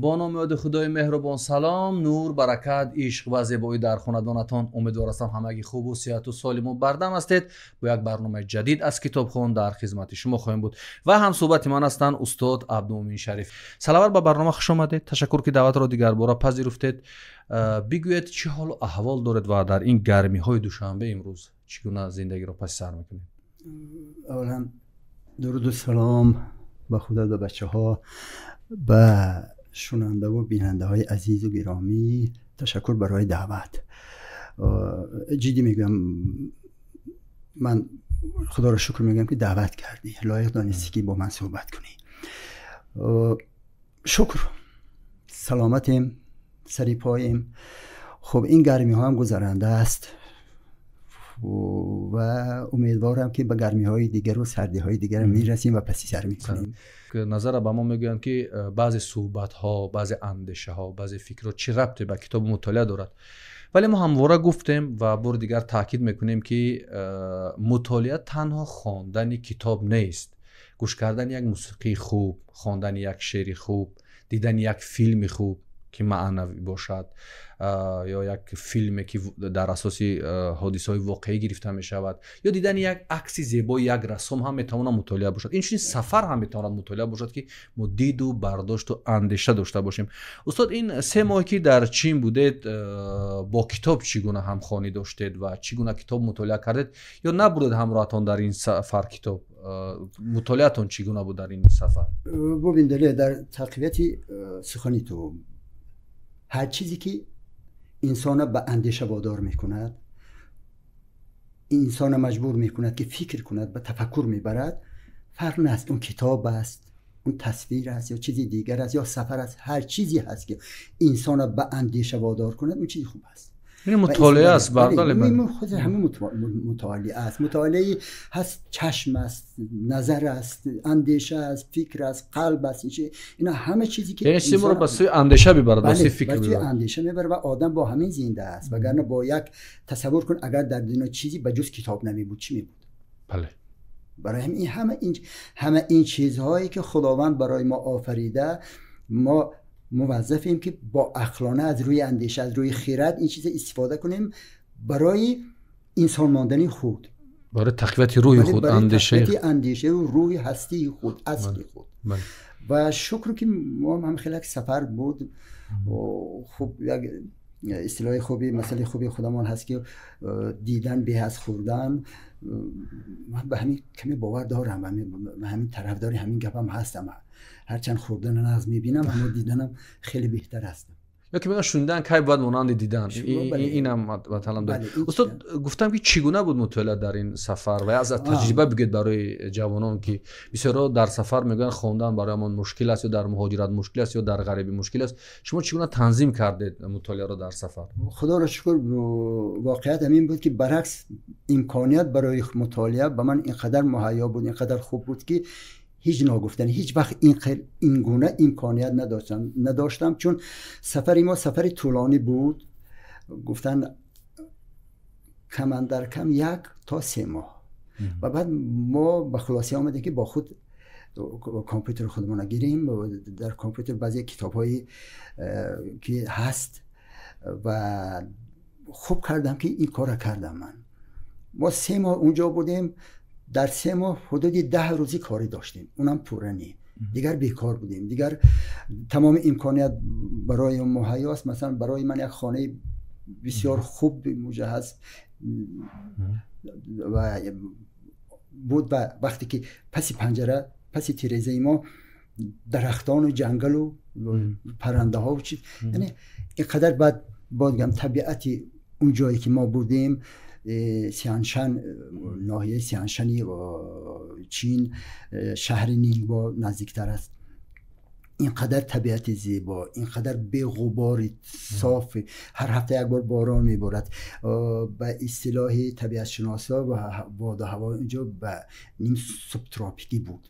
با نام یاد خدای مهربان. سلام، نور، برکت، عشق و زیبایی در خاندانتان. امیدوار هستم همگی خوب و صحت و سالم و بردم هستید. با یک برنامه جدید از کتابخوان در خدمت شما خواهیم بود و هم صحبت من هستند استاد عبدالمؤمن شریف. سلام به برنامه خوش آمدید. تشکر که دعوت را دیگر بار پذیرفتید. بگویید چه حال و احوال دارید و در این گرمی های دوشنبه امروز چگونه زندگی را پس سر میکنید؟ اولا درود و سلام به خدا و بچه ها، به شنونده و بیننده های عزیز و گرامی تشکر برای دعوت. جدی میگم، من خدا را شکر میگم که دعوت کردی، لایق دانستی که با من صحبت کنی. شکر، سلامتیم، سری پاییم. خب این گرمی ها هم گذرنده است و امیدوارم که به گرمی های دیگر و سردی های دیگر میرسیم و پسی سر میکنیم. نظر به ما میگویند که بعضی صحبت ها، بعضی اندیشه ها، بعضی فکر ها چه ربطی به کتاب مطالعه دارد، ولی ما همواره گفتیم و بار دیگر تاکید میکنیم که مطالعه تنها خواندن کتاب نیست. گوش کردن یک موسیقی خوب، خواندن یک شعر خوب، دیدن یک فیلم خوب که معنوی باشد یا یک فیلمی که در اساس حادثه‌های واقعی گرفته می شود یا دیدن یک عکس زیبا یک رسم هم میتواند مطالعه باشد. این چنین سفر هم میتواند مطالعه باشد که ما دید و برداشت و اندیشه داشته باشیم. استاد، این 3 ماهی که در چین بودید با کتاب چگونه همخوانی داشتید و چگونه کتاب مطالعه کردید یا نبودید همراهتان در این سفر؟ کتاب مطالعه‌تان چگونه بود در این سفر؟ ببین دلیل در تقویت سخنی تو، هر چیزی که انسان به اندیشه وادار میکند، انسان مجبور میکند که فکر کند، به تفکر میبرد، فرق نیست اون کتاب است، اون تصویر است یا چیزی دیگر است یا سفر است، هر چیزی هست که انسان به اندیشه وادار کند اون چیزی خوب است. این مطالعه است. بله، خود همه مطالعه است. مطالعه هست، چشم است، نظر است، اندیشه است، فکر است، قلب است. اینا همه چیزی که یعنی سیمون رو بس اندیشه ببرد، بس فکر ببرد، اندیشه میبره و آدم با همین زنده است. وگرنه با یک تصور کن اگر در دنیا چیزی به جز کتاب نمی بود چی می بود؟ بله. برای همه این چیزهایی که خداوند برای ما آفریده، ما موظفیم که با عقلانه از روی اندیشه، از روی خیرت این چیز استفاده کنیم برای انسان ماندن خود، برای تقویت روح خود، اندیشه و روح هستی خود، اصل خود. و شکر که ما هم خیلی سفر بود. خوب یک اصطلاح خوبی، مسئله خوبی خودمان هست که دیدن به از خوردن. من به همین کمی باور دارم، به همین طرفدار همین گپم هستم. هرچند خوردن از میبینم اما دیدنم خیلی بهتر است. یا که میگن شوندن کی باید مانند دیدن. اینم مثلا داره. استاد، گفتم که چگونه بود مطالعه در این سفر و از تجربه بگید برای جوانان که بسیارا در سفر میگن خواندن برایمان مشکل است یا در مهاجرت مشکل است یا در غریبی مشکل است. شما چگونه تنظیم کردید مطالعه را در سفر؟ خدا را شکر، واقعیت همین بود که برعکس امکانیت برای مطالعه به من اینقدر مهیا بود، اینقدر خوب بود که هیچ ناگفتنی، هیچ وقت این گونه امکانیت نداشتم. چون سفر ما سفر طولانی بود، گفتن کم در کم 1 تا 3 ماه. و بعد ما به خلاصه آمدیم که با خود کامپیوتر خودمون گیریم و در کامپیوتر بعضی کتاب‌هایی که هست و خوب کردم که این کار کردم. ما 3 ماه اونجا بودیم. در 3 ماه حدود 10 روزی کاری داشتیم، اونم پرنی. دیگر بیکار بودیم، دیگر تمام امکانیت برای مهیا است. مثلا برای من یک خانه بسیار خوب مجهز و بود و وقتی که پس پنجره، پس تیرزه ما درختان و جنگل و پرنده ها و چیز، یعنی اینقدر بعد بگم طبیعتی اون جایی که ما بودیم، سیانشن، ناحیه سیانشنی و چین، شهر نیلوا نزدیکتر است. اینقدر طبیعت زیبا، اینقدر بی غبار صاف، هر هفته یک بار باران میبارد. به اصطلاح طبیعت شناسا و باد و هوا اینجا به نیم سوبتراپیکی بود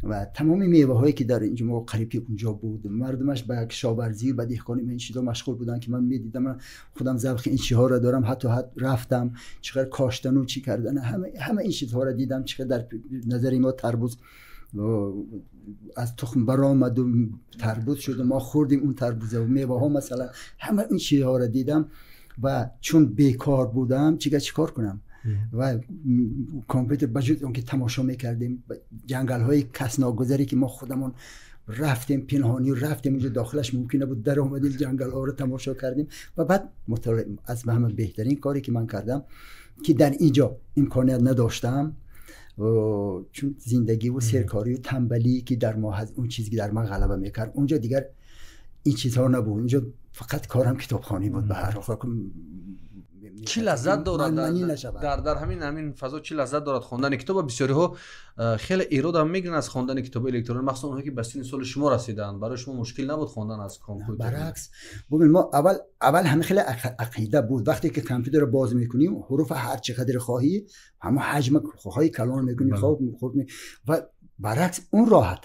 و تمام میوه هایی که در اینجا ما قریبی اونجا بود. مردمش به کشاورزی و به دهقانی این چیزا مشغول بودن که من میدیدم. من خودم ذوق این چیزها را دارم، حتی رفتم چقدر کاشتن و چی کردن، همه این چیزها را دیدم. چقدر در نظر ما تربوز از تخم برآمد و تربوت شد و ما خوردیم اون تربوزه و میوه ها مثلا، همه این چیزها رو دیدم و چون بیکار بودم چیکار کنم و کامپیوتر بجود اون که تماشا میکردیم جنگل های کس ناگذری که ما خودمون رفتیم پنهانی رفتیم اونجا داخلش ممکنه بود در اومدیم جنگل ها رو تماشا کردیم و بعد از همه بهترین کاری که من کردم که در اینجا امکانیت نداشتم چون زندگی و سرکاری و تنبلی که در ما هست، اون چیزی که در من غلبه میکرد اونجا دیگر این چیزها نبود، اونجا فقط کارم کتابخوانی بود. به هر حال چی لذت دارد در همین فضا، چی لذت دارد خواندن کتاب. بسیاری ها خیلی ایراد هم میگیرن از خواندن کتاب الکترونیک، مخصوصا اونها که به سن سال شما رسیدن، برای شما مشکل نبود خواندن از کامپیوتر؟ برعکس، ببین ما اول همه خیلی عقیده بود، وقتی که کامپیوتر رو باز میکنیم حروف هر چقدر خواهی همه حجم خواهی کلام میکنیم خود و برعکس اون راحت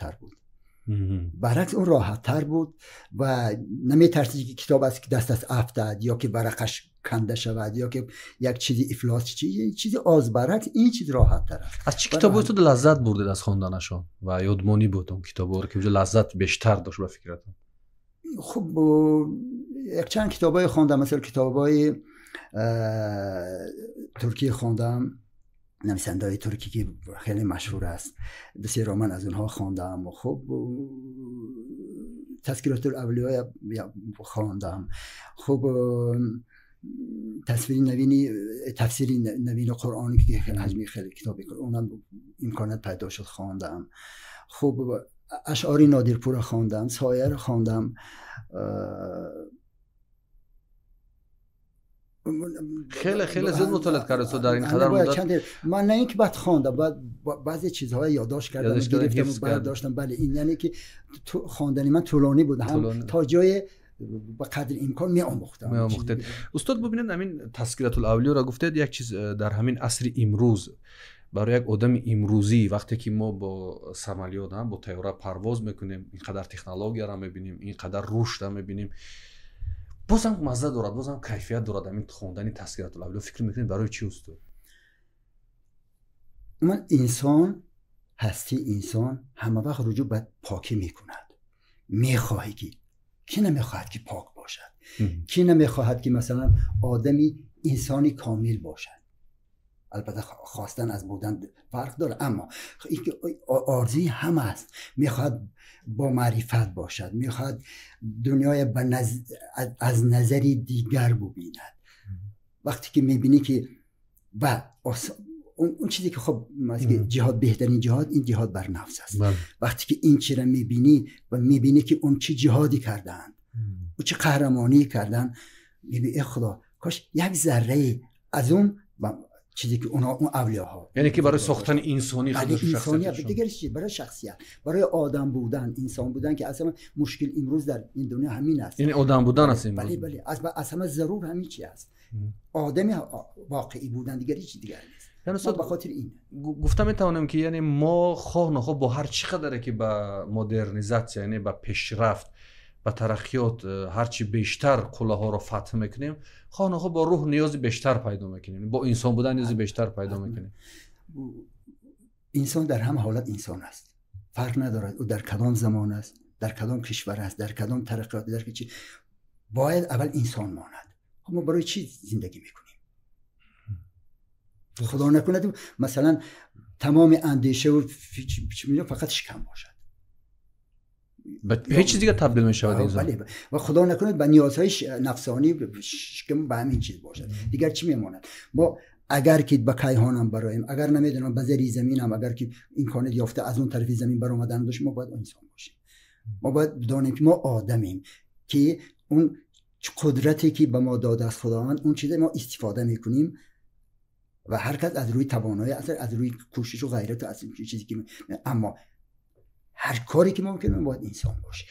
تر بود. و نمیترسی که کتاب از دست افتاد یا که ورقش کنده شود یا که یک چیزی افلاس چیزی از برعکس این چیز راحت تر است. از چه کتابی تو لذت بردید از خواندنشون و یادمانی بود اون کتابا رو که لذت بیشتر داشت به فکرتون؟ خب یک چند کتابای خواندم، مثلا کتابای ترکی خواندم، نویسنده‌های ترکی که خیلی مشهور است، بسیار من از اونها خواندم. خب تذکرات الاولیاء خواندم. خب تفسیر نوین قرآنی که حجمی خیلی کتابی اونم امکانات پیدا شد خواندم. خب اشعار نادرپور خواندم، سایر خواندم. خیلی زود مطالعه کردی تو در این قدر مدت؟ من نه اینکه بعد خواندم، بعد بعضی چیزها یادداشت کردم، گرفتم بعد داشتم. بله این یعنی که خواندن من طولانی بود، هم تا جای به قدر امکان می آموختم. استاد ببینید همین تذکرات الاولیاء را گفتید، یک چیز در همین عصر امروز برای یک آدم امروزی وقتی که ما با سمالیات هم با طیاره پرواز میکنیم، اینقدر تکنولوژی را میبینیم، اینقدر رشد را میبینیم، بازم مزه دارد، بازم کیفیت دارد همین خواندن تذکرات الاولیاء. فکر میکنید برای چی است؟ من انسان همه وقت رجوع به پاکی میکند. میخواهی که کی نمیخواهد که پاک باشد؟ کی نمیخواهد که مثلا آدمی انسانی کامل باشد؟ البته خواستن از بودن فرق داره، اما آرزوی همه است. میخواد با معرفت باشد، میخواد دنیای از نظری دیگر ببیند. وقتی که میبینی که اون چیزی که خب جهاد، بهترین جهاد این جهاد بر نفس است. وقتی که این چیز رو میبینی و میبینی که اون چی جهادی کردن و چه قهرمانی کردن، میبینی خدا کاش یک ذره از اون چیزی که اون اولیاءها، یعنی که برای ساختن انسانی خودش شخصیت دیگه چیزی، برای شخصیت، برای آدم بودن، انسان بودن که اصلا مشکل امروز در این دنیا همین است. یعنی آدم بودن است امروز. بله از همه ضرور همین چی است. آدم واقعی بودن دیگه چیزی دیگه نیست. یعنی به خاطر این گفتم میتونم که یعنی ما خواه نخواه با هر چقدر که به مدرنیزاسیون، یعنی به پیشرفت، به ترقیات هرچی بیشتر قله‌ها رو فتح میکنیم، خواه نخواه با روح نیاز بیشتر پیدا میکنیم، با انسان بودن نیاز بیشتر پیدا میکنیم. انسان در همه حالت انسان است، فرق ندارد او در کدام زمان است، در کدام کشور است، در کدام ترقیات، در چی باید اول انسان ماند. ما برای چی زندگی میکنیم؟ خدا نکنه مثلا تمام اندیشه و فقط شکم باشد، هیچ چیز دیگه تبدیل میشود انسان. و خدا نکنه به نیازهای نفسانی شکم به همین چیز باشد، دیگر چی میماند؟ ما اگر که به کیهانم برایم، اگر نمیدونم به زیر زمینم، اگر که امکانات یافته از اون طرف زمین بر اومدن داشت، ما باید انسان باشیم. ما باید بدانیم که ما آدمیم که اون قدرتی که به ما داده از خداوند، اون چیزی ما استفاده میکنیم و هر کس از روی توانایی، از روی کوشش و غیرت، از این چیزی که اما هر کاری که ممکنه باید انسان باشه.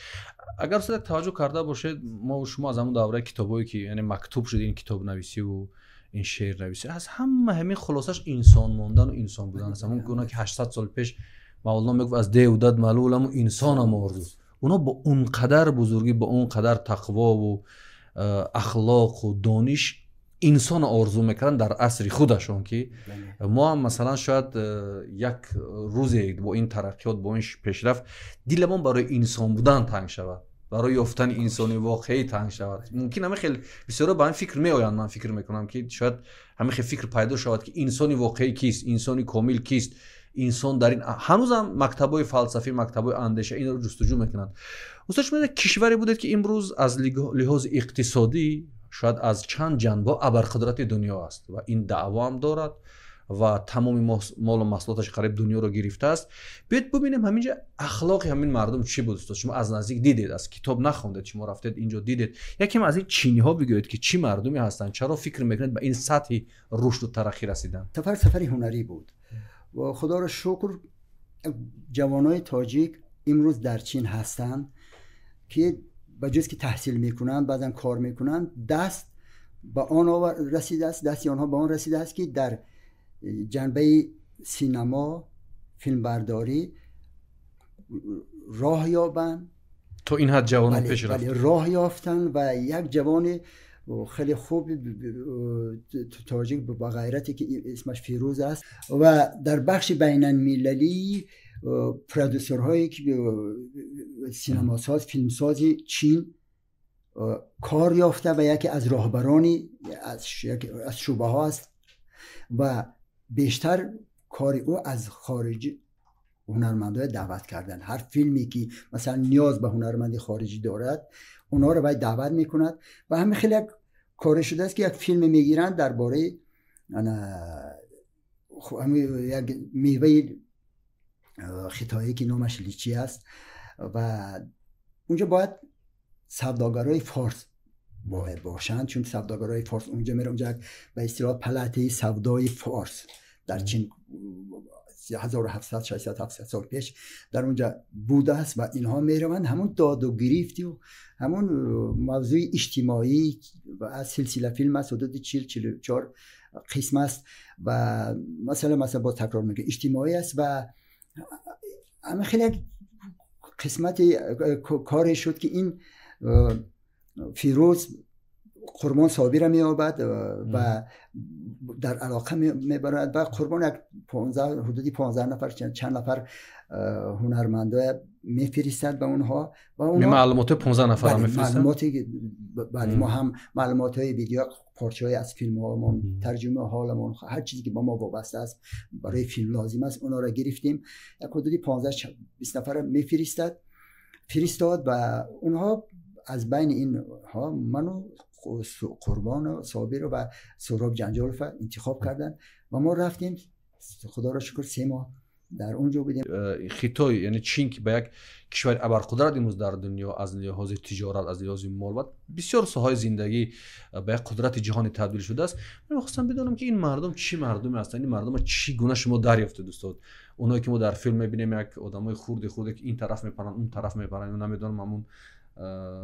اگر صدق توجه کرده باشید، ما و شما از همون دوره کتابایی که یعنی مکتوب شده، این کتاب نویسی و این شعر نویسی، از همین خلاصش انسان موندن و انسان بودن است. همون گونه که 800 سال پیش مولانا میگفت از ده و دد معلولم و انسانم آرزو. اونا با اون قدر بزرگی، با اون قدر تقوا و اخلاق و دانش انسان آرزو میکردن در عصر خودشون که ما هم مثلا شاید یک روزی با این ترقیات با این پیشرفت دلمون برای انسان بودن تنگ شود، برای یافتن انسانی واقعی تنگ شود. ممکن همه خیلی بسیارا به این فکر میآیند، من فکر میکنم که شاید همه خیلی فکر پیدا شود که انسانی واقعی کیست، انسانی کامل کیست، انسان در این هنوز هم مکتبای فلسفی، مکتبای اندیشه این رو جستجو میکنند. استاد شما کشوری بودید که امروز از لحاظ اقتصادی شاید از چند جنبه ابرقدرت دنیا است و این دعوا هم دارد و تمام مال و محصولاتش قریب دنیا رو گرفته است. بیاید ببینیم همینجا اخلاق همین مردم چی بود استاد؟ شما از نزدیک دیدید، از کتاب نخوندید، شما رفتید اینجا دیدید. یکم از این چینی ها بگویید که چی مردمی هستند، چرا فکر میکنید به این سطح رشد و ترقی رسیدن؟ سفری هنری بود و خدا را شکر جوانای تاجیک امروز در چین هستند که بجز که تحصیل میکنن بعدن کار میکنن، دست به آنها رسیده است، دستی آنها به آن رسیده است که در جنبه سینما، فیلمبرداری راه یابن. تو این حد جوانان پیش رفتن، راه یافتن و یک جوان خیلی خوب تاجیک با غیرتی که اسمش فیروز است و در بخش بین المللی پرودوسرهایی که سینماساز، فیلمسازی چین کار یافته و یکی از راهبرانی از شعبه ها است و بیشتر کار او از خارجی هنرمندای دعوت کردن. هر فیلمی که مثلا نیاز به هنرمندی خارجی دارد اونا رو باید دعوت میکند و همین خیلی کار شده است که یک فیلم میگیرن درباره یک میوه خطایی که نامش لیچی است و اونجا باید سوداگرای فارس باشند، چون سوداگرای فارس اونجا میره، اونجا به اصطلاح پلته سودای فارس در چین 1700 600 700 سال پیش در اونجا بوده است و اینها میروند همون داد و گریفتی و همون موضوع اجتماعی و از سلسله فیلم است، حدود 44 قسم است و مثلا با تکرار میگه اجتماعی است و همه خیلی قسمت کاری شد که این فیروز قربان صابی را می آبد و در علاقه می برد و قربان حدودی 15 نفر چند نفر هنرمندا می فرستند به اونها و اونها معلومات 15 نفر می فرستند. بله ما هم معلومات های ویدیو، پارچه های از فیلم هامون، ترجمه حالمون، هر چیزی که با ما وابسته است برای فیلم لازم است اونا را گرفتیم. یک حدودی 15-20 نفر می فرستاد و اونها از بین اینها منو قربان صابر و سهراب جنجالف انتخاب کردن و ما رفتیم. خدا را شکر 3 ماه در اونجا بودیم. خطای یعنی چین که به یک کشور ابرقدرت امروز در دنیا از لحاظ تجارت، از لحاظ مال و بسیار ساحات زندگی به یک قدرت جهانی تبدیل شده است. من می‌خواستم بدونم که این مردم چی مردمی هستند، این مردم چی گونه شما دریافت دوستان؟ اونایی که ما در فیلم می‌بینیم یک آدمای خرد که این طرف میپرن اون طرف میپرن، نمیدونم همون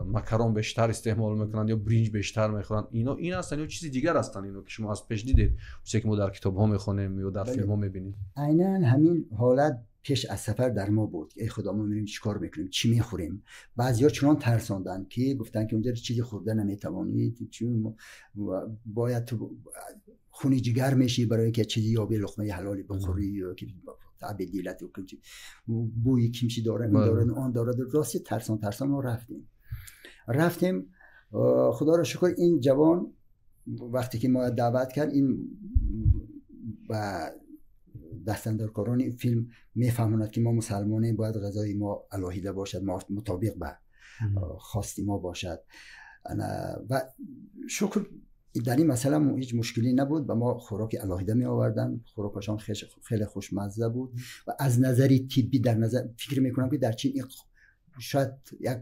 مکرون بیشتر استعمال میکنن یا برنج بیشتر میخورن، این هستن یا چیزی دیگر هستن اینو که شما از پیش دیدید، چیزی که ما در کتاب ها میخونیم یا در فیلم ها میبینیم؟ عیناً همین حالت پیش از سفر در ما بود. ای خدا ما میریم چیکار میکنیم، چی میخوریم؟ بعضیا چنان ترساندن که گفتن که اونجا چیزی خورده نمیتوانید، چون باید تو خونی جگر میشی برای که چیزی یا به لقمه حلالی بخوری یا که تعبیدیلت و بوی کیمشی داره آن داره. راستی ترسان ما رفتیم. خدا را شکر این جوان وقتی که ما دعوت کرد این و دستاندرکاران این فیلم میفهموند که ما مسلمانیم، باید غذای ما الهیده باشد، مطابق به خواستی ما باشد و شکر در این مسئله هیچ مشکلی نبود و ما خوراک الهیده می آوردن. خوراکشان خیلی خوشمزه بود و از نظری طبی در نظر فکر میکنم که در چین شاید یک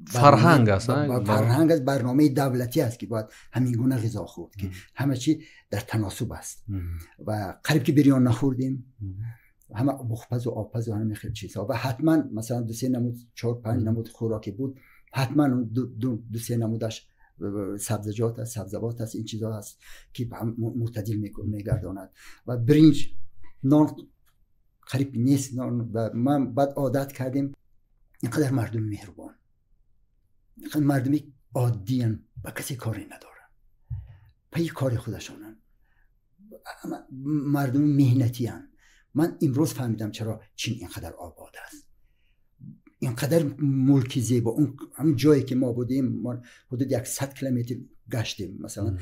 فرهنگ است، فرهنگ از برنامه دولتی است که باید همین گونه غذا خورد که همه چی در تناسب است و قریب که بریان نخوردیم، همه بخپز و آبپز و همه خیلی چیزها و حتما مثلا 2-3 نمود 4-5 نمود خوراکی بود، حتما 2-3 نمودش سبزیجات است، سبزوات است، این چیزها هست که معتدل میگرداند و برنج نان قریب نیست نان و من بعد عادت کردیم. اینقدر مردم مهربان، اینقدر مردمی عادی ان و کسی کاری ندارن، پی کار خودشانن، مردم مهنتی هن. من امروز فهمیدم چرا چین اینقدر آباد است، اینقدر ملک زیبا. اون همون جایی که ما بودیم، ما حدود 100 کیلومتر گشتیم، مثلا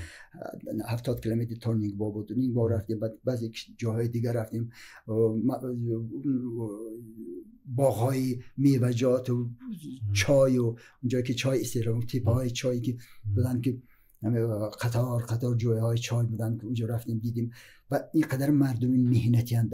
70 کیلومتر تا نیگبا بود، نیگبا رفتیم، بعد بعضی جاهای دیگر رفتیم، باغ‌های میوه‌جات و چای و اونجایی که چای استیراد، تیپ‌های چایی که بودن که قطار جوی‌های چای بودن که اونجا رفتیم دیدیم. و اینقدر مردم مهنتی هستند،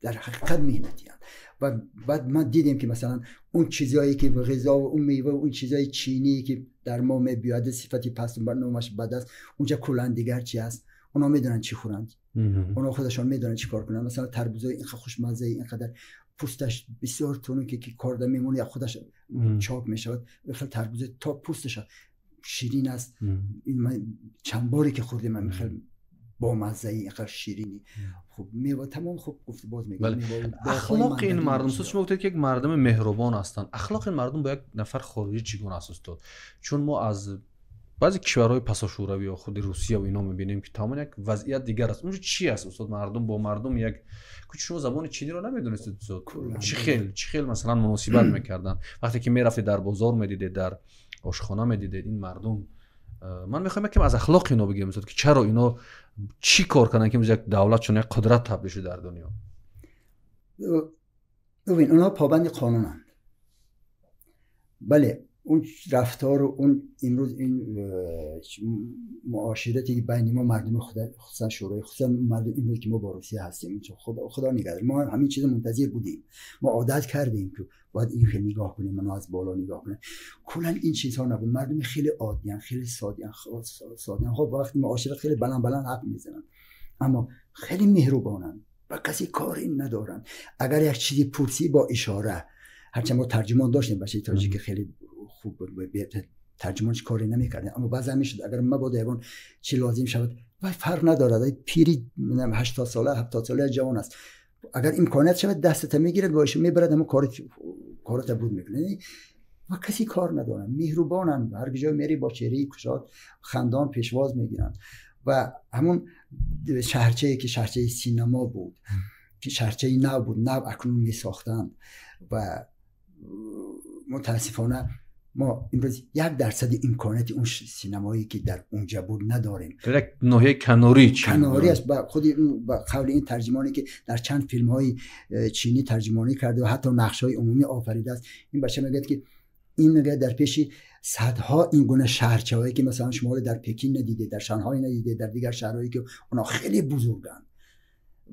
در حقیقت مهنتی هستند. و بعد ما دیدیم که مثلا اون چیزایی که غذا و اون میوه و اون چیزای چینی که در ما میاد صفتی پست و نامش بد است، اونجا کلان دیگر چی است، اونا میدونن چی خورند، اونا خودشون میدونن چی کار کنن. مثلا تربوزای این خوشمزه، اینقدر پوستش بسیار تونه که کارده میمونه یا خودش چاق میشود، خیلی تربوز تا پوستش شیرین است. این من چند باری که خوردم، من خیلی با مزه، اینقدر شیرینی. خب میوه تمام خوب گفت، باز میگم اخلاق این مردم سوز شما گفتید که یک مردم مهربان هستند. اخلاق این مردم با یک نفر خارجی چگونه اساس داد؟ چون ما از بعضی کشورهای پساشوروی یا خود روسیه و اینا میبینیم که تمام یک وضعیت دیگر است. اونجا چی است استاد؟ مردم با مردم یک که شما زبان چینی رو نمیدونستید استاد، چی خیل مثلا مناسبت میکردن. وقتی که میرفتید در بازار میدیدید، در آشخانه میدیدید این مردم. من میخوام یکم از اخلاق اینا بگم استاد که چرا اینا چی کار کنن که یک دولت چون یک قدرت تبدیل شده در دنیا. ببین اونا پابند قانونند. بله اون رفتار و اون امروز این معاشرتی که بین ما مردم خصوصا شورای، خصوصا مردم امروز که ما با روسیه هستیم، خدا نگهدار، ما همین چیز منتظر بودیم، ما عادت کردیم که باید این خیلی نگاه کنیم، منو از بالا نگاه کنیم. کلا این چیزها نبود. مردم خیلی عادیان، خیلی ساده‌ان. خب وقتی معاشرت خیلی بلند حرف میزنن، اما خیلی مهربانن و کسی کاری ندارن. اگر یک چیزی پرسی با اشاره، هرچند ما ترجمان داشتیم بچه تاجیک که خیلی خوب بود، ترجمانش کاری نمی‌کردن، اما بعضی میشد اگر ما با دیوان چی لازم شود و فرق ندارد، پیری 80 ساله 70 ساله جوان است، اگر امکانیت شود دستت میگیرد باش میبرد، همون کارت بود میکنه و کسی کار ندارن، مهربانن، هر جا میری با چهره کشاد خندان پیشواز میگیرن. و همون شهرچه‌ای که شهرچه سینما بود که شهرچه نو اکنون میساختند و متاسفانه ما امروز 1% امکانات اون سینمایی که در اونجا بود نداریم. یک ناحیه کناری است. با خود با قول این ترجمانی که در چند فیلم های چینی ترجمانی کرده و حتی نقش های عمومی آفریده است، این بچه میگه که این میگه در پیش صدها این گونه شهرچه‌هایی که مثلا شما در پکین ندیده، در شانگهای ندیده، در دیگر شهرهایی که اونا خیلی بزرگن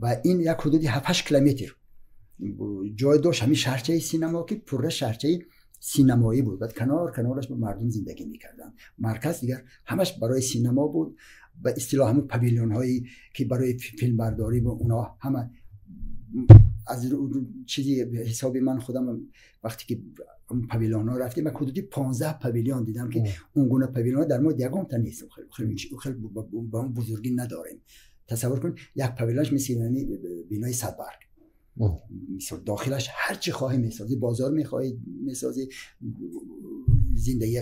و این یک حدود 7-8 کیلومتر جای داشت همین شهرچه سینما که پر شهرچه سینمایی بود. بعد کنارش با مردم زندگی میکردن. مرکز دیگر همش برای سینما بود. به اصطلاح همون پاویلیون هایی که برای فیلم برداری و اونا همه از چیزی حسابی من خودم وقتی که اون پاویلیون ها رفتیم، من حدودی 15 پاویلیون دیدم که اون گونه پاویلیون ها در ما دیگه تا نیست، خیلی با اون بزرگی نداریم. تصور کن یک پاویلیونش مثل بینای 100 برگ، مثلا داخلش هر چی خواهی میسازی، بازار میخواهی میسازی، زندگی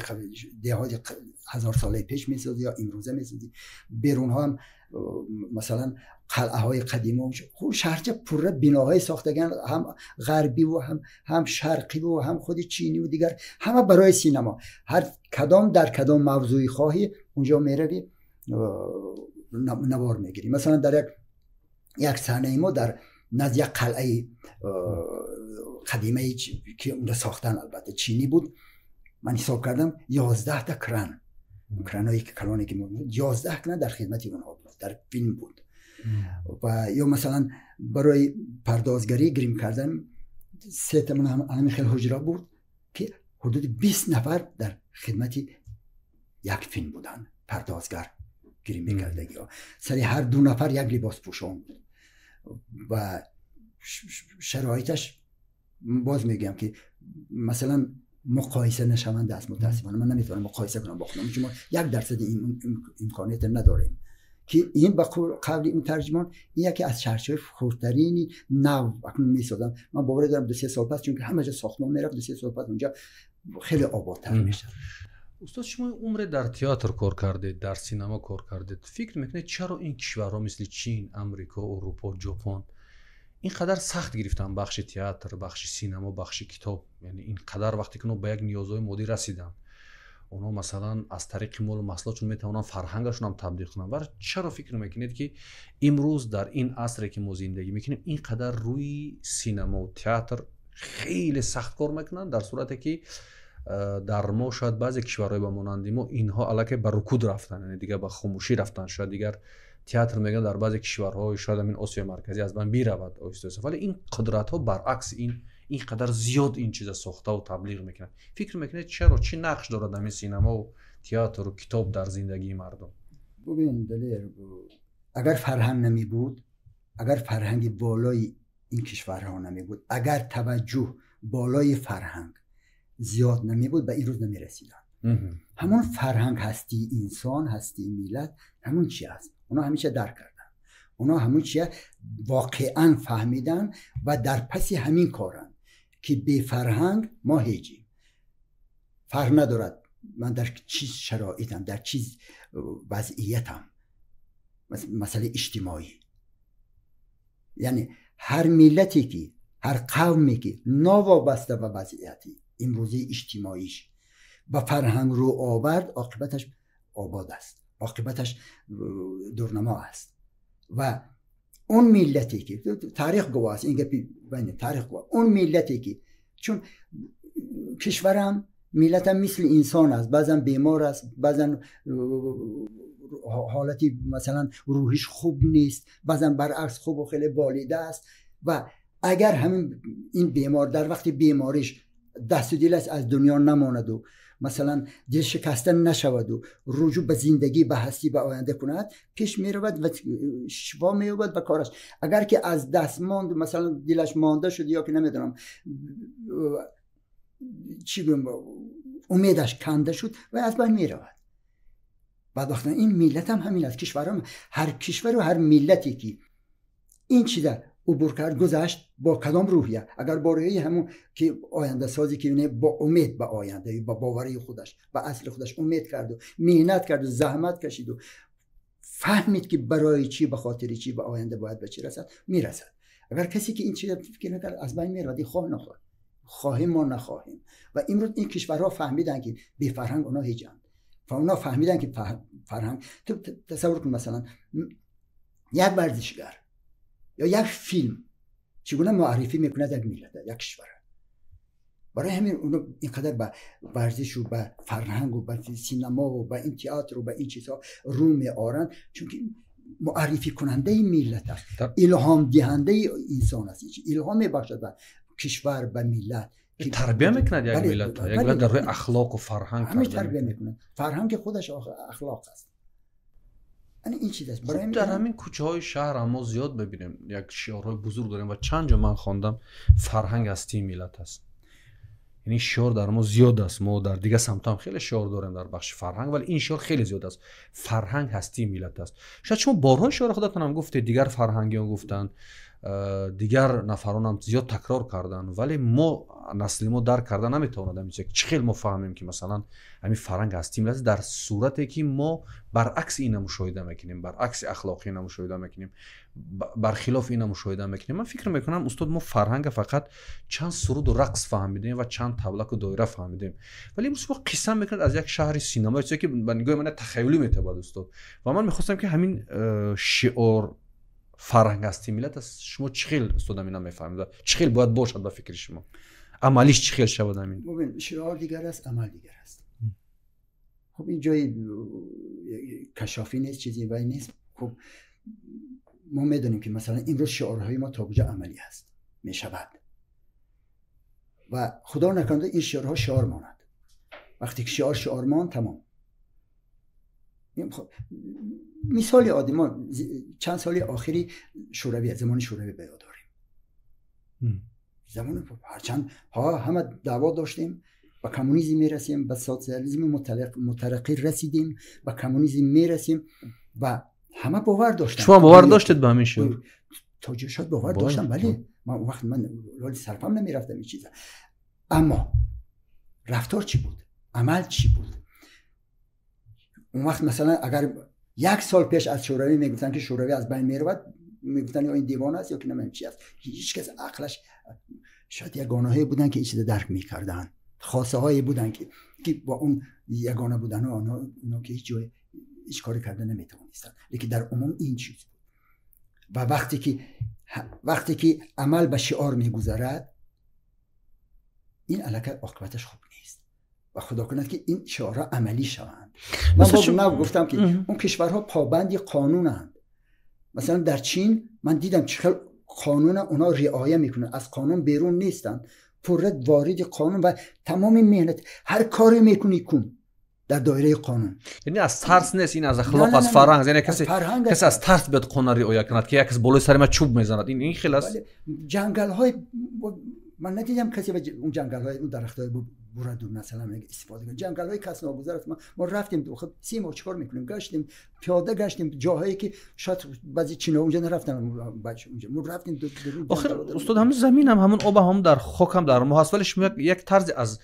دهات 1000 ساله پیش میسازی یا امروزه میسازی. بیرون ها هم مثلا قلعه های قدیمی و شهرچه پر بناهای ساختگان، هم غربی و هم شرقی و هم خود چینی و دیگر، همه برای سینما. هر کدام در کدام موضوعی خواهی اونجا میروی نوار میگیری. مثلا در یک صحنه ما در نزد یک قلعه قدیمی که اونجا ساختن، البته چینی بود، من حساب کردم 11 تا کرانایی که کلانی که 11 کران در خدمت اونها بود، در فیلم بود. و یا مثلا برای پردازگری گریم کردن 3 تا همین خیلی حجره بود که حدود 20 نفر در خدمت یک فیلم بودن، پردازگر گریم میکردگی ها. سری هر 2 نفر یک لباس پوشان بود و شرایطش باز میگم که مثلا مقایسه نشونده است. متاسفانه من نمیتونم مقایسه کنم با خودم، چون 1% این امکانیت نداریم که این با قبل این ترجمان این یکی از شهرچه‌های خردترینی نو اکنون میسازن. من باور دارم 2-3 سال پس، چون که همه جا ساختمان میرفت، 2-3 سال پس اونجا خیلی آبادتر میشه. استاد شما عمر در تئاتر کار کردید، در سینما کار کردید، فکر میکنید چرا این کشورها مثل چین، امریکا، اروپا، ژاپن اینقدر سخت گرفتن بخش تئاتر، بخش سینما، بخش کتاب؟ یعنی اینقدر وقتی که اونا به یک نیازهای مادی رسیدن، اونا مثلا از طریق مال و محصولاتشون میتونن فرهنگشون هم تبلیغ کنن، ولی چرا فکر میکنید که امروز در این عصری که ما زندگی میکنیم اینقدر روی سینما و تئاتر خیلی سخت کار میکنن، در صورتی که در ما شاید بعضی کشورهای به مانند ما اینها الکی به رکود رفتن، یعنی دیگه به خاموشی رفتن، شاید دیگر تئاتر میگن در بعضی کشورها شاید همین آسیا مرکزی از بین برود آهسته، ولی این قدرت ها برعکس این قدر زیاد این چیزا ساخته و تبلیغ میکنن. فکر میکنید چرا، چی نقش دارد همین سینما و تئاتر و کتاب در زندگی مردم؟ ببین دلیر، اگر فرهنگ نمی بود، اگر فرهنگ بالای این کشورها نمی بود، اگر توجه بالای فرهنگ زیاد نمی بود، به این روز نمی رسیدن. همون فرهنگ هستی انسان، هستی ملت، همون چی هست، اونا همیشه درک کردن، اونا همون چی واقعا فهمیدن و در پسی همین کارن که بی فرهنگ ما هیچیم. فرق ندارد من در چیز شرایطم، در چیز وضعیتم، مسئله اجتماعی، یعنی هر ملتی که، هر قومی که ناوابسته به وضعیتی امروزی اجتماعیش با فرهنگ رو آورد، عاقبتش آباد است، عاقبتش دورنما است. و اون ملتی که تاریخ گواه است، این تاریخ گواه، اون ملتی که، چون کشورم ملتم مثل انسان است، بعضا بیمار است، بعضا حالتی مثلا روحیش خوب نیست، بعضا برعکس خوب و خیلی بالیده است. و اگر همین این بیمار در وقت بیماریش دست و دلش از دنیا نماند و مثلا دل شکسته نشود و رجوع به زندگی، به هستی، به آینده کند، پیش می رود و شفا می یابد به کارش. اگر که از دست ماند، مثلا دلش مانده شد یا که نمیدونم چی بگم، امیدش کنده شد و از بین می رود. بعد وقتا این ملت هم همین است، کشورم، هر کشور و هر ملتی که این چیزا عبور کرد، گذشت با کدام روحیه؟ اگر با روحیه همون که آینده سازی که با امید به آینده، با باوری خودش، با اصل خودش امید کرد و مهنت کرد و زحمت کشید و فهمید که برای چی، به خاطر چی به آینده باید به چی رسد، میرسد. اگر کسی که این چیزا فکر نکرد، از بین میرود. خواه نخواه، خواهیم ما نخواهیم. و امروز این کشورها فهمیدن که بی فرهنگ اونا هیچند. اونا فهمیدن که فرهنگ، تو تصور کن مثلا یک ورزشگر یا یک فیلم چگونه معرفی میکنه یک ملت، یک کشور. برای همین اونو اینقدر به ورزش و به فرهنگ و به سینما و به این تئاتر و به این چیزها رو میآرن، چون که معرفی کننده ملت است، الهام دهنده انسان است، الهام میبخشد به کشور، به ملت، تربیه میکند یک ملت، یک ملت در روی اخلاق و فرهنگ همه تربیه میکنند. فرهنگ خودش اخلاق است. این چیز است. برای در همین کوچه های شهر هم ما زیاد ببینیم یک شعارهای بزرگ داریم و چند جا من خواندم فرهنگ هستی ملت است. یعنی شعار در ما زیاد است. ما در دیگه سمت هم خیلی شعار داریم در بخش فرهنگ، ولی این شعار خیلی زیاد است. فرهنگ هستی ملت است. شاید شما بارها شعار خودتون هم گفتید، دیگر فرهنگیان گفتن، دیگر نفران هم زیاد تکرار کردن، ولی ما نسل ما درک کردن نمیتواند. چه خیلی ما فهمیم که مثلا همین فرهنگ هستی ملت در صورتی که ما برعکس اینا مشاهده میکنیم، برعکس اخلاقی اینا مشاهده میکنیم، برخلاف اینا مشاهده میکنیم. من فکر میکنم استاد ما فرهنگ فقط چند سرود و رقص فهمیدیم و چند تبلک و دایره فهمیدیم، ولی امروز ما قصه میکنید از یک شهر سینما، چیزی که به نگاه من تخیلی میتونه استاد. و من میخواستم که همین شعار فرهنگ هستی ملت است، شما چخیل استاد اینا میفهمید، چخیل باید باشد به فکر شما، عملیش چخیل شود؟ همین ببین، شعار دیگر است، عمل دیگر است. خب این جای کشافی نیست، چیزی وای نیست. خب ما میدونیم که مثلا امروز شعارهای ما تا کجا عملی است میشود و خدا نکنده این شعارها شعار ماند. وقتی که شعار ماند، تمام. خب مثال عادی، ما چند سال آخری شوروی، زمان شوروی به یاد داریم. زمان هرچند همه دعوا داشتیم، با کمونیسم میرسیم، به سوسیالیسم مترقی رسیدیم، با کمونیسم میرسیم و همه باور داشتن. شما باور داشتید به همین شعار؟ تاجرشات باور داشتم، ولی من ولی سرفم نمیرفتم این چیزا. اما رفتار چی بود؟ عمل چی بود؟ اون وقت مثلا اگر 1 سال پیش از شوروی میگفتن که شوروی از بین میره، میگفتن این دیوانه است یا که نمیدونم چی است، هیچ کس عقلش، شاید یگانه‌ای بودن که این چیز درک میکردن، خاصه هایی بودن که با اون یگانه بودن و اونا که هیچ کاری کردن نمیتونستن، لیکن در عموم این چیز بود. و وقتی که عمل به شعار میگذرد، این الکی عاقبتش خوب نیست و خدا کند که این شعارها عملی شوند. من گفتم که اون کشورها پابند قانونند. مثلا در چین من دیدم چقدر قانون اونا رعایت میکنن، از قانون بیرون نیستن، پرت وارد قانون و تمام مهنت هر کاری میکنی کن در دایره قانون. یعنی از ترس نیست، این از اخلاق، از فرهنگ. یعنی کسی از ترس به قانون رعایت کند که یکس بالای سر ما چوب میزند. این خیلی است. جنگل های من ندیدم کسی به اون جنگل های اون درخت های بردون مثلا استفاده کنه. جنگل های کس ناگزیر است. ما رفتیم خب 3 ماه چیکار میکنیم، گشتیم پیاده، گشتیم جاهایی که شاید بعضی چینا اونجا نرفتن، بچه اونجا ما رفتیم. آخر استاد همون زمین هم همون آب هم در خاک هم در ما هست، ولی شما یک طرز از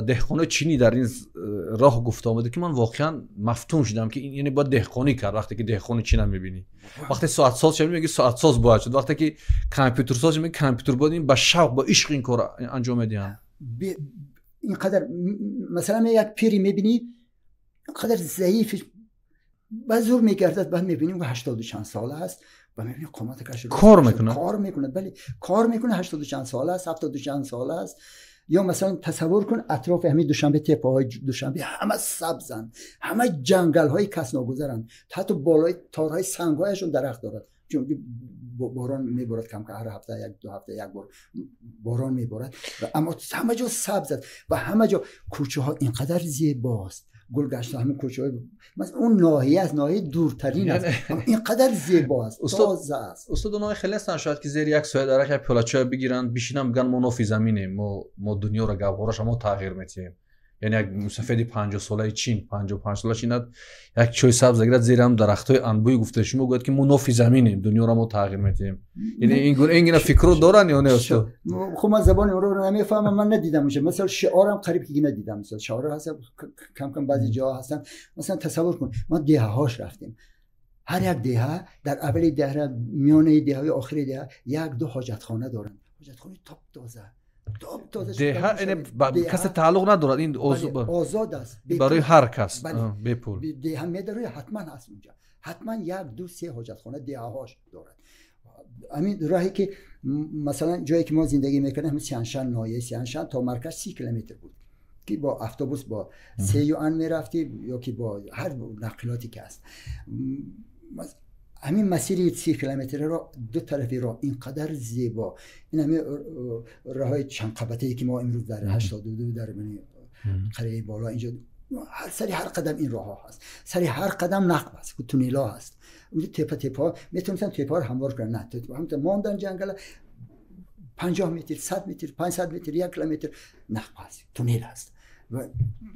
دهقانی چینی در این راه گفته آمده که من واقعا مفتون شدم که این یعنی باید دهقانی کرد. وقتی که دهقانی چین هم میبینی، وقتی ساعت ساز شد میگه ساعت ساز باید شد، وقتی که کامپیوتر ساز میگه کامپیوتر باید، این با شوق با عشق این کار انجام میدن. اینقدر مثلا یک پیری میبینی اینقدر ضعیف با زور میگردد، بعد میبینیم که 80 چند ساله است و میبینی قامتش کار میکنه ولی کار میکنه 80 چند ساله است، 70 چند ساله است. یا مثلا تصور کن اطراف همین دوشنبه، تپه‌های دوشنبه همه سبزن، همه جنگل های کس ناگذرن، حتی بالای تارهای سنگ‌هایشون درخت دارد، چون باران میبارد کم که هر هفته 1-2 هفته یک بار باران میبارد و اما همه جا سبز است و همه جا کوچه ها اینقدر زیباست، گل گشته همه کوچه های مثلا اون ناحیه از ناحیه دورترین است اینقدر زیباست، تازه است. استاد اونها خیلی هستن شاید که زیر یک سایه درک یک پیاله بگیرن بشینن میگن ما نوفی زمینیم، ما دنیا رو گوهرش ما تغییر میدیم. یعنی یک مسافری 50 ساله چین 55 ساله چین یک چوی سبز گرفت زیر هم درختای انبوی گفته شما گفت که ما نوفی زمینیم، دنیا رو ما تغییر میدیم. یعنی این فکر رو دارن یا نه استاد؟ خب من زبان اون رو نمیفهمم، من ندیدم میشه. مثلا شعارم قریب که ندیدم، مثلا شعار هست کم کم بعضی جاها هستن. مثلا تصور کن ما دهه هاش رفتیم، هر یک دهه در اول دهه میانه دهه و آخر دهه 1-2 حاجتخانه دارن، حاجتخانه تاپ دهه کسی تعلق ندارد، این آزاد است برای هر کس به پول. دهه میداره حتما هست اونجا، حتما 1-2-3 حاجتخانه دهه هاش دارد. همین راهی که مثلا جایی که ما زندگی میکنیم همین سیانشان، ناحیه سیانشان تا مرکز 30 کیلومتر بود که با اتوبوس با سیوان میرفتی یا که با هر نقلاتی که هست. همین مسیری 30 کیلومتر را دو طرفی را اینقدر زیبا، این همین راههای چند قبطه‌ای که ما امروز در 82 در قریه بالا اینجا هر قدم این راه ها هست، سری هر قدم نقب است، تونیلا هست. اونجا تپه میتونستن تپه ها رو هموار کنن، نه همون ماندن جنگل 50 متر 100 متر 500 متر 1 کیلومتر نقب است، تونل است و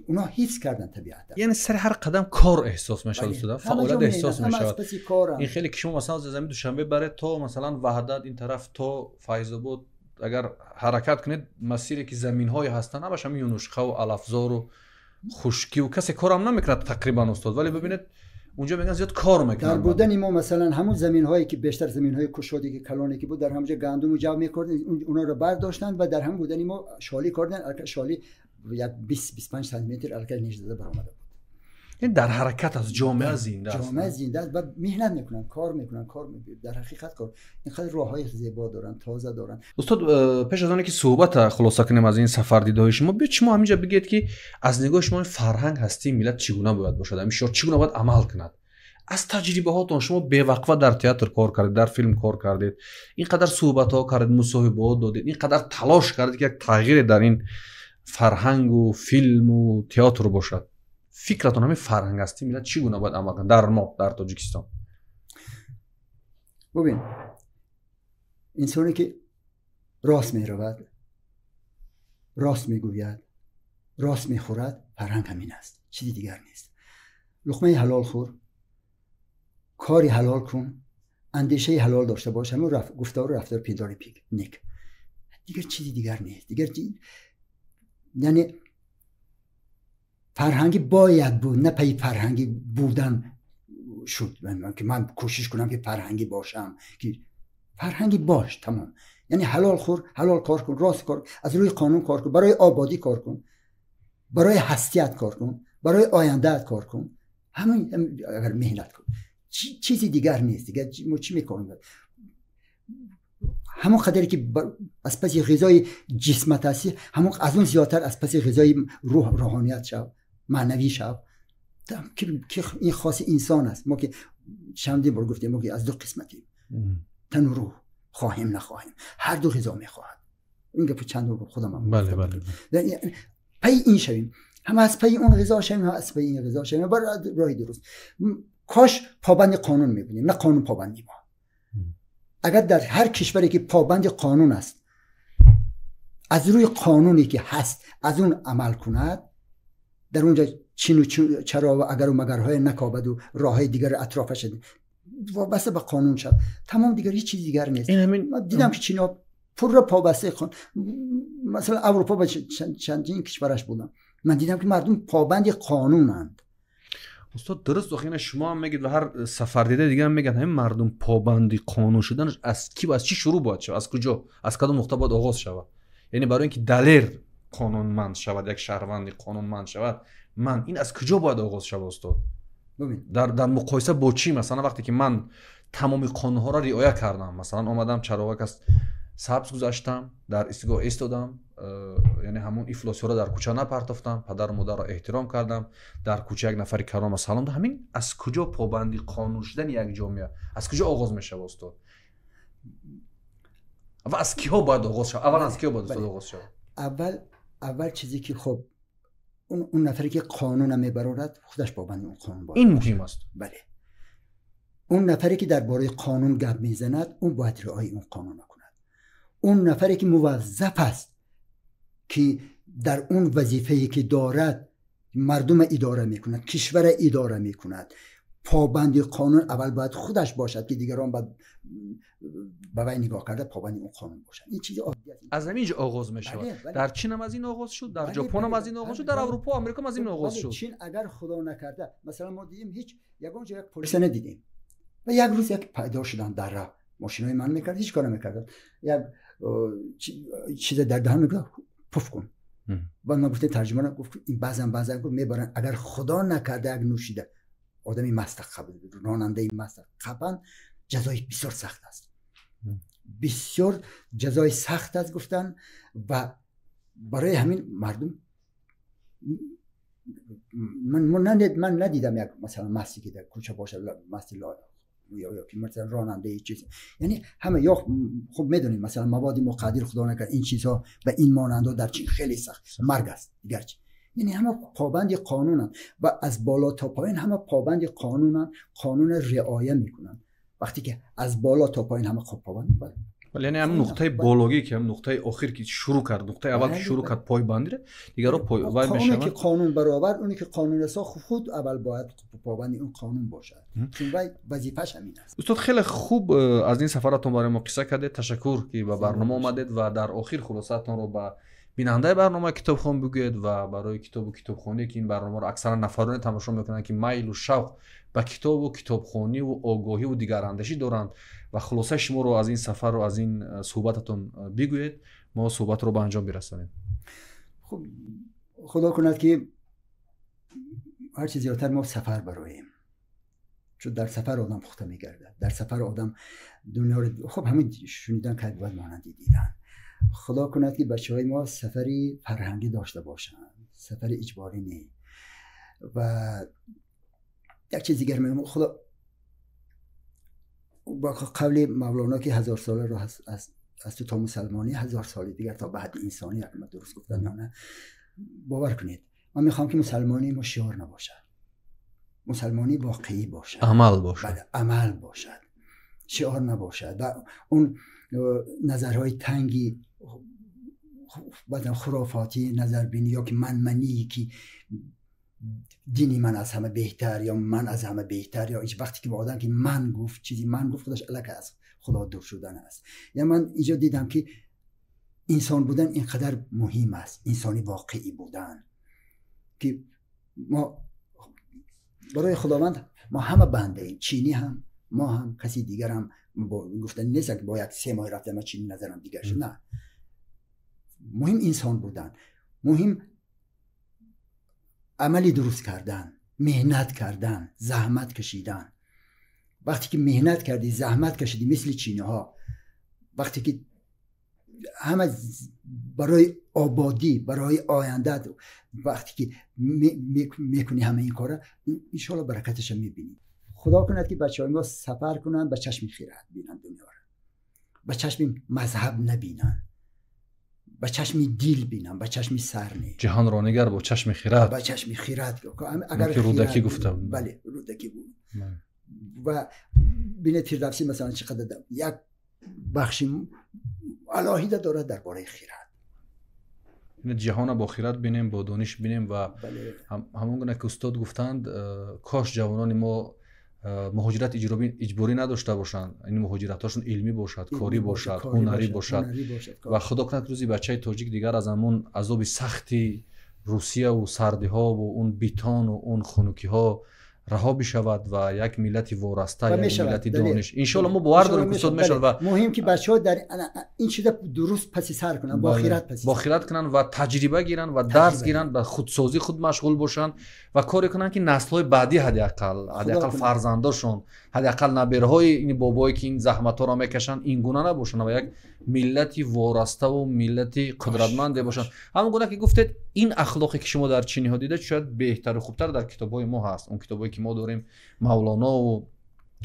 اونا حفظ کردن طبیعت. یعنی سر هر قدم کار احساس میشه استاد، فعالیت احساس میشه. این خیلی که شما مثلا از زمین دوشنبه بره تا مثلا وحدت این طرف تا فیض‌آباد اگر حرکت کنید، مسیری که زمین های هستن همش همین یونشخه و علفزار و خشکی و کسی کارم نمیکنه تقریبا استاد، ولی ببینید اونجا میگن زیاد کار میکنن. در بودن ما مثلا همون زمین هایی که بیشتر زمین های کشادی که کلانی که بود در همونجا گندم جو میکردن، اونا رو برداشتن و در هم بودن ما شالی کردن، شالی یک 20-25 سانتی متر الکل نشده برآمده بود. این در حرکت از جامعه زنده است، جامعه زنده است و مهنت میکنن، کار میکنن در حقیقت کار اینقدر راههای زیبا دارن، تازه دارن. استاد پیش از آنکه که صحبت خلاصه کنیم از این سفر دیدهای شما، بیاید شما همینجا بگید که از نگاه شما فرهنگ هستی ملت چگونه باید باشد، همیشه چگونه باید عمل کند؟ از تجربه هاتون شما بی‌وقفه در تئاتر کار کردید، در فیلم کار کردید، اینقدر صحبت ها کردید، مصاحبه‌ها دادید، اینقدر تلاش کردید که یک تغییر در این فرهنگ و فیلم و تئاتر باشد. فکرتون همین فرهنگ هستی ملت چگونه باید عمل کنند در ما در تاجیکستان؟ ببین انسانی که راست میرود، راست میگوید، راست میخورد، فرهنگ همین است، چیزی دیگر نیست. لقمه حلال خور، کاری حلال کن، اندیشه حلال داشته باش، همون گفتار و رفتار پنداری نیک، دیگر چیزی دیگر نیست. دیگر یعنی فرهنگی باید بود، نه پی فرهنگی بودن شد. من کوشش کنم که فرهنگی باشم، که فرهنگی باش تمام. یعنی حلال خور، حلال کار کن، راست کار، از روی قانون کار کن، برای آبادی کار کن، برای هستیت کار کن، برای آیندهت کار کن. همین اگر مهنت کن، چیزی دیگر نیست. دیگر ما چی میکنیم؟ همون قدری که از پس غذای جسمت هستی، همون از اون زیادتر از پس غذای روحانیت شو، معنوی شو، که این خاص انسان است. ما که چندین بار گفتیم ما که از دو قسمتیم، تن و روح، خواهیم نخواهیم، هر دو غذا میخواهد. این گفت چند بار خودم هم بله بله پی این شویم، هم از پی اون غذا شویم، هم از پی این غذا شویم، برای راه درست. کاش پابند قانون میبینیم، نه قانون پابندی ما. اگر در هر کشوری که پابند قانون است، از روی قانونی که هست از اون عمل کند، در اونجا چین و چرا و اگر و مگرهای نکابد و راههای دیگر اطرافش وابسته به قانون شد، تمام، دیگر هیچ چیز دیگر نیست. من دیدم که چینا پر را پابسته مثلا اروپا با چندین کشورش بودم، من دیدم که مردم پابند قانونند. استاد درست دخینه شما هم میگید و هر سفر دیده دیگه هم میگن همین مردم پابندی قانون شدنش از کی و از چی شروع باید شود؟ از کجا، از کدام نقطه باید آغاز شود؟ یعنی برای اینکه دلیر قانونمند شود، یک شهروندی قانونمند شود، من این از کجا باید آغاز شود استاد؟ در مقایسه با چی؟ مثلا وقتی که من تمام قانون‌ها را رعایت کردم، مثلا اومدم چراغک از سبز گذاشتم، در ایستگاه ایستادم، یعنی همون افلاسی را در کوچه نپرتافتم، پدر و مادر را احترام کردم، در کوچه یک نفر کرام سلام دادم، همین از کجا پابندی قانون شدن یک جامعه از کجا آغاز میشه استاد؟ و از کیها باید آغاز شود؟ اول از کیها باید آغاز شود؟ اول چیزی که خب اون نفری که قانون میبرد خودش پابند اون قانون باید. این مهم است. بله. اون نفری که درباره قانون گپ میزند اون باید رعایت اون قانون کند. اون نفری که موظف است که در اون وظیفه‌ای که دارد مردم اداره میکند، کشور اداره میکند، پابند قانون اول باید خودش باشد که دیگران باید به وی نگاه کرده پابند اون قانون باشد. این چیز عادی است. از همینجا آغاز میشه. بله. در چین هم از این آغاز شد، در ژاپن هم از این آغاز شد، در اروپا و آمریکا هم از این آغاز شد. چین اگر خدا نکرده مثلا ما دیدیم هیچ یگانجا یک پلیس ندیدیم و یک روز یک پیدا شدن در راه ماشینای من میکرد، هیچ کاری نمیکردن، یک چیز در دهن میگه پف کن. بعد من گفتم ترجمه گفت این بعضن گفت میبرن اگر خدا نکرده یک نوشیده آدمی مست قبل راننده مست قبل جزای بسیار سخت است، بسیار جزای سخت است گفتن. و برای همین مردم من ندیدم یک مثلا مستی که در کوچه باشه مستی یا که مثلا راننده چیز، یعنی همه یا خب میدونیم مثلا مواد مخدر خدا نکنه این چیزها و این مانندا در چین خیلی سخت مرگ است دیگر چی. یعنی همه پابند قانونن و از بالا تا پایین همه پابند قانونن، قانون رعایت میکنن. وقتی که از بالا تا پایین همه خب پابند بود، ولی یعنی هم نقطه بالایی که هم نقطه آخر که شروع کرد، نقطه اول که شروع کرد پایبندی دیگه رو پایبند میشه. اونی که قانون برابر، اونی که قانون رسا خود اول باید پابند اون قانون باشه، چون وظیفه‌ش همین است. استاد خیلی خوب از این سفرتون برای ما قصه کردید، تشکر که به برنامه اومدید و در آخر خلاصتون رو به بیننده برنامه کتابخوان بگید و برای کتاب و کتابخوانی که این برنامه رو اکثرا نفران تماشا میکنن که میل و شوق به کتاب و کتابخوانی و آگاهی و دیگر اندیشی دارند و خلاصه شما رو از این سفر و از این صحبتتون بگویید، ما صحبت رو به انجام برسانیم. خب خدا کند که هر چیز زیادتر ما سفر براییم، چون در سفر آدم پخته میگرده، در سفر آدم دنیا رو خب همین شنیدن که باید مانندی دیدن. خدا کند که بچه‌های ما سفری فرهنگی داشته باشن، سفر اجباری نه. و یک چیز دیگر میگم، خدا با قول مولانا که 1000 ساله رو از تو تا مسلمانی 1000 سال دیگر تا بعد انسانی، اگه من درست گفتم یا نه، باور کنید من میخوام که مسلمانی ما شعار نباشد، مسلمانی واقعی باشد، عمل باشد. بله عمل باشد، شعار نباشد و اون نظرهای تنگی بعضا خرافاتی نظر بینی یا که منی که دینی من از همه بهتر یا من از همه بهتر، یا هیچ وقتی که با آدم که من گفت چیزی من گفت خودش الک از خدا دور شدن است. یا من اینجا دیدم که انسان بودن اینقدر مهم است، انسانی واقعی بودن که ما برای خداوند ما همه بنده ایم، چینی هم، ما هم، کسی دیگر هم گفتن نیست که باید 3 ماه رفتم من چینی نظرم دیگر شد. نه، مهم انسان بودن، مهم عملی درست کردن، مهنت کردن، زحمت کشیدن. وقتی که مهنت کردی، زحمت کشیدی، مثل چینی ها، وقتی که همه برای آبادی، برای آینده، وقتی که میکنی همه این کارا، انشالله برکتش میبینی. خدا کند که بچه‌های ما سفر کنن، به چشم خیرات بینن دنیا را، به چشم مذهب نبینن، به چشم دیل بینن، به چشم سر نه. جهان را نگر با چشم خیرات. با چشم خیرات. اگر رودکی گفتم. بله، رودکی بود. و بین فردوسی مثلا چقدر یک بخشی الهیده داره درباره خیرات. جهان با خیرات بینیم، با دانش بینیم و همون گونه که استاد گفتند کاش جوانان ما مهاجرت اجباری نداشته باشند. این مهاجرتاشون علمی باشد، کاری باشد، هنری باشد و خدا کند روزی بچه تاجیک دیگر از همون عذاب سختی روسیه و سردی ها و اون بیتان و اون خنوکی ها رها بشود و یک ملت وارسته، یک ملت دانش ان شاء الله ما باور داریم استاد میشد. و مهم که بچه‌ها در این چیز درست پس سر کنن، با خیرات کنن و تجربه گیرن و درس گیرن، به خودسازی خود مشغول باشن و کاری کنن که نسل‌های بعدی حداقل فرزنداشون، حداقل نبرهای این بابایی که این زحمت‌ها را میکشن این گونه نباشن و یک ملتی وارسته و ملتی قدرتمند باشن. همون گونه که گفتید این اخلاقی که شما در چینی ها دیدید شاید بهتر و خوبتر در کتاب‌های ما هست. اون کتابایی که ما داریم مولانا و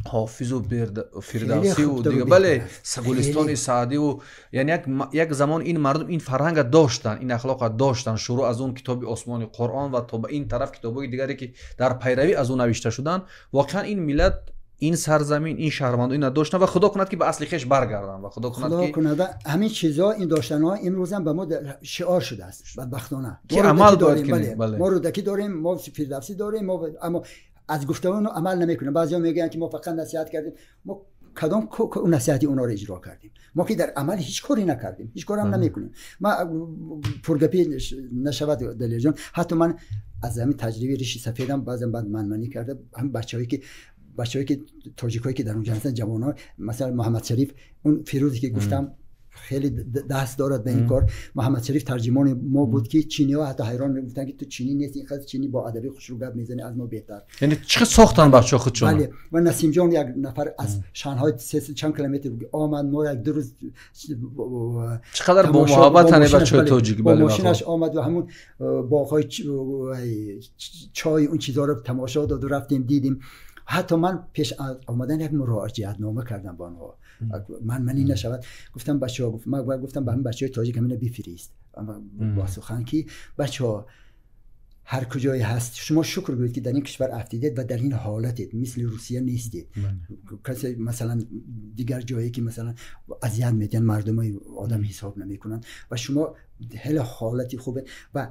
حافظ و فردوسی و دیگه، بله، گلستان سعدی و یعنی یک زمان این مردم این فرهنگ داشتن، این اخلاق داشتن، شروع از اون کتاب آسمانی قرآن و تا به این طرف کتابای دیگری که در پیروی از اون نوشته شدن. واقعا این ملت، این سرزمین، این شهروندان این داشتن و خدا کند که به اصل خویش برگردن و خدا کند همین چیزا، این داشتن‌ها امروز هم به ما شعار شده است. بدبختانه که عمل باید کنیم. بله. ما رودکی داریم، ما فردوسی داریم، اما از گفتمان عمل نمیکنیم. بعضیا میگن که ما فقط نصیحت کردیم. ما کدام نصیحتی اونا رو اجرا کردیم؟ ما که در عمل هیچ کاری نکردیم، هیچ کاری هم نمیکنیم. ما پرگپی نشود دلیر جان، حتی من از همین تجربه ریشی سفیدم بعضی بعد منمنی کرده. هم بچه‌ای که تاجیکایی که در اونجا هستن، جوان‌ها، مثلا محمد شریف، اون فیروزی که گفتم خیلی دست دارد به این کار. محمد شریف ترجمان ما بود که چینی‌ها حتی حیران می‌بودن که تو چینی نیستی، این خط چینی با ادبی خوش رو گپ می‌زنی از ما بهتر. یعنی چه ساختن بچه‌ها خودشون. بله. و نسیم جان یک نفر از شانگهای 3 چند کیلومتر آمد، ما یک 2 روز چقدر با محبت تنه بچه‌های تاجیک با ماشینش آمد و همون باغ‌های چای اون چیزا رو تماشا داد و رفتیم دیدیم. حتی من پیش آمدن یک مراجعت نامه کردم با آنها، من این نشود. گفتم بچه‌ها، گفتم به همین بچه‌های تاجیک همین بفرست با سخن که بچه‌ها هر کجایی هست شما شکر گویید که در این کشور افتیدید و در این حالتید، مثل روسیه نیستید. کسی مثلا دیگر جایی که مثلا اذیت میدن مردم آدم حساب نمیکنن و شما هل حالتی خوبه. و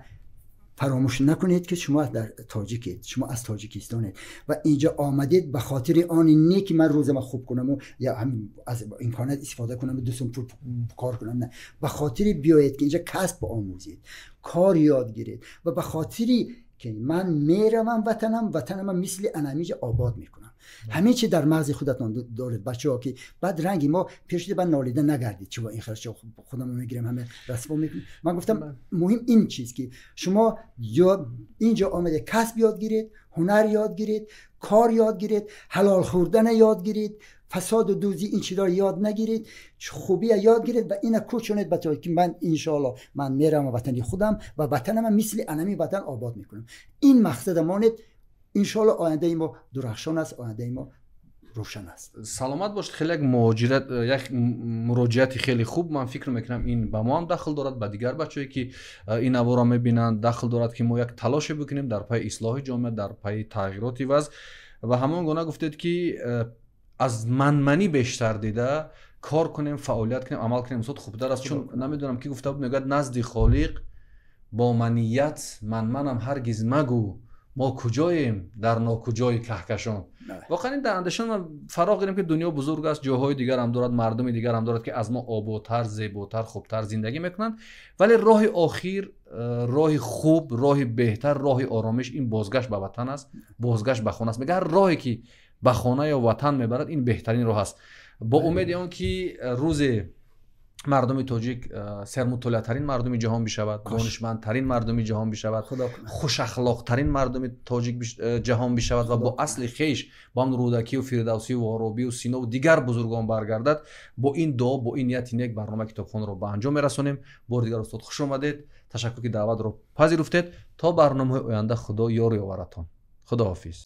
فراموش نکنید که شما در تاجیکید، شما از تاجیکستانید و اینجا آمدید به خاطر آن نه که من روزم خوب کنم و یا هم از امکانات استفاده کنم و دوستم پول کار کنم، نه، به خاطر بیایید که اینجا کسب آموزید، کار یاد گیرید و به خاطری که من میرم وطنم مثل انمیج آباد میکنم. همه چی در مغز خودتون دارید بچه‌ها که بعد رنگی ما پیشید بعد نالیده نگردید چه با این خرج خودم میگیرم همه رسما میکنم. من گفتم مهم این چیز که شما اینجا آمده کسب یاد گیرید، هنر یاد گیرید، کار یاد گیرید، حلال خوردن یاد گیرید، فساد و دوزی این چیزا یاد نگیرید، خوبی یاد گیرید و اینا کوچونید بچه‌ها که من ان شاء الله من میرم وطنی خودم و وطنم مثل انمی وطن آباد میکنم. این مقصد مانید. ان شاء الله آینده ما درخشان است، آینده ما روشن است. سلامت باشید. خیلی یک مراجعت خیلی خوب. من فکر میکنم این به ما هم دخل دارد، به دیگر بچه‌ای که این نوار را میبینند دخل دارد که ما یک تلاش بکنیم در پای اصلاح جامعه، در پای تغییرات وضع. و همون گونه گفتید که از منمنی بیشتر دیده کار کنیم، فعالیت کنیم، عمل کنیم صد خوبتر است. چون نمیدونم کی گفته بود، میگه نزد خالق با منیت منم هرگز مگو ما کجاییم در ناکجای کهکشان. واقعا این در اندیشان ما فراغ گیریم که دنیا بزرگ است، جاهای دیگر هم دارد، مردم دیگر هم دارد که از ما آبادتر، زیباتر، خوبتر زندگی میکنند، ولی راه آخر، راه خوب، راه بهتر، راه آرامش این بازگشت به وطن است، بازگشت به خانه است. میگه هر راهی که به خانه یا وطن میبرد این بهترین راه است. با امید اون که روز مردم تاجیک سرمطلع‌ترین مردم جهان بشود، دانشمندترین مردم جهان بشود، خوش اخلاق‌ترین مردم تاجیک جهان بشود و با اصل خیش با هم رودکی و فردوسی و عرابی و سینا و دیگر بزرگان برگردد. با این دعا، با این نیت یک برنامه کتابخانه رو به انجام میرسونیم. بار دیگر استاد خوش اومدید. تشکر که دعوت رو پذیرفتید. تا برنامه آینده خدا یار و یاورتان. خدا حافظ.